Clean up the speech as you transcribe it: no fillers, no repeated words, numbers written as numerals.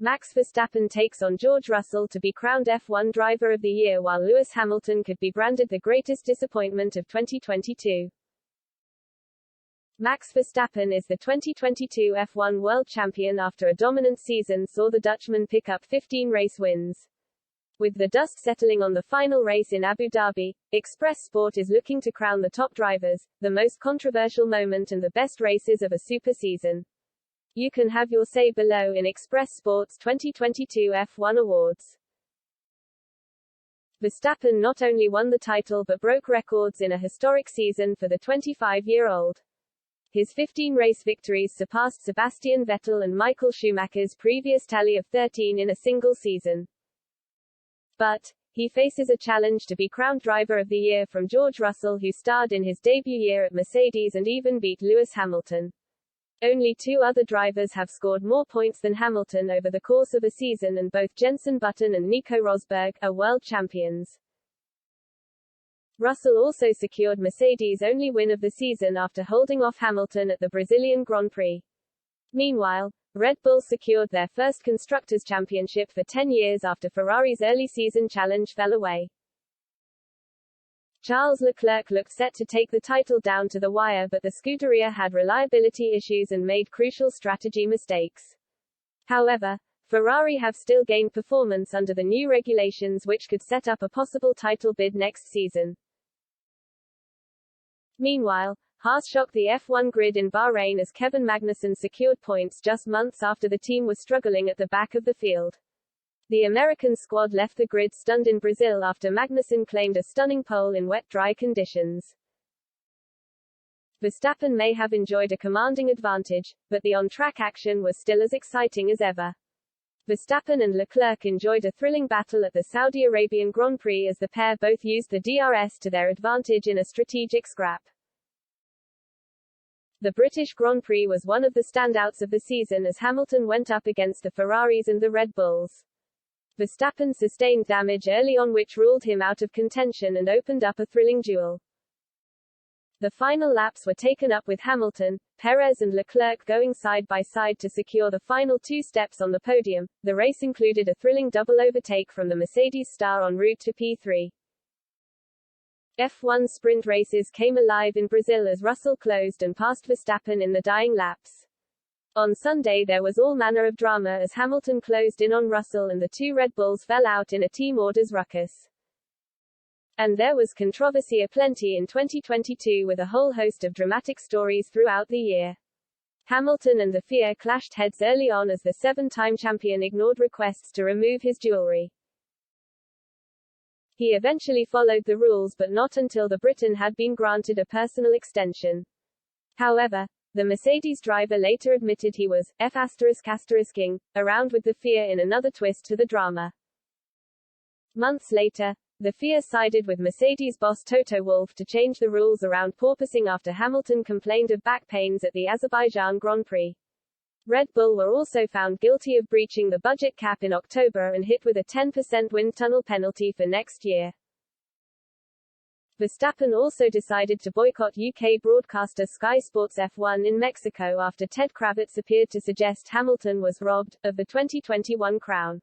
Max Verstappen takes on George Russell to be crowned F1 Driver of the Year, while Lewis Hamilton could be branded the greatest disappointment of 2022. Max Verstappen is the 2022 F1 World Champion after a dominant season saw the Dutchman pick up 15 race wins. With the dust settling on the final race in Abu Dhabi, Express Sport is looking to crown the top drivers, the most controversial moment and the best races of a super season. You can have your say below in Express Sport's 2022 F1 Awards. Verstappen not only won the title but broke records in a historic season for the 25-year-old. His 15-race victories surpassed Sebastian Vettel and Michael Schumacher's previous tally of 13 in a single season. But he faces a challenge to be crowned Driver of the Year from George Russell, who starred in his debut year at Mercedes and even beat Lewis Hamilton. Only two other drivers have scored more points than Hamilton over the course of a season, and both Jenson Button and Nico Rosberg are world champions. Russell also secured Mercedes' only win of the season after holding off Hamilton at the Brazilian Grand Prix. Meanwhile, Red Bull secured their first Constructors' Championship for 10 years after Ferrari's early season challenge fell away. Charles Leclerc looked set to take the title down to the wire, but the Scuderia had reliability issues and made crucial strategy mistakes. However, Ferrari have still gained performance under the new regulations, which could set up a possible title bid next season. Meanwhile, Haas shocked the F1 grid in Bahrain as Kevin Magnussen secured points just months after the team was struggling at the back of the field. The American squad left the grid stunned in Brazil after Magnussen claimed a stunning pole in wet-dry conditions. Verstappen may have enjoyed a commanding advantage, but the on-track action was still as exciting as ever. Verstappen and Leclerc enjoyed a thrilling battle at the Saudi Arabian Grand Prix as the pair both used the DRS to their advantage in a strategic scrap. The British Grand Prix was one of the standouts of the season as Hamilton went up against the Ferraris and the Red Bulls. Verstappen sustained damage early on, which ruled him out of contention and opened up a thrilling duel. The final laps were taken up with Hamilton, Perez and Leclerc going side by side to secure the final two steps on the podium. The race included a thrilling double overtake from the Mercedes star en route to P3. F1 sprint races came alive in Brazil as Russell closed and passed Verstappen in the dying laps. On Sunday there was all manner of drama as Hamilton closed in on Russell and the two Red Bulls fell out in a team orders ruckus. And there was controversy aplenty in 2022 with a whole host of dramatic stories throughout the year. Hamilton and the FIA clashed heads early on as the seven-time champion ignored requests to remove his jewelry. He eventually followed the rules, but not until the Briton had been granted a personal extension. However, the Mercedes driver later admitted he was ****ing around with the FIA in another twist to the drama. Months later, the FIA sided with Mercedes boss Toto Wolff to change the rules around porpoising after Hamilton complained of back pains at the Azerbaijan Grand Prix. Red Bull were also found guilty of breaching the budget cap in October and hit with a 10% wind tunnel penalty for next year. Verstappen also decided to boycott UK broadcaster Sky Sports F1 in Mexico after Ted Kravitz appeared to suggest Hamilton was robbed of the 2021 crown.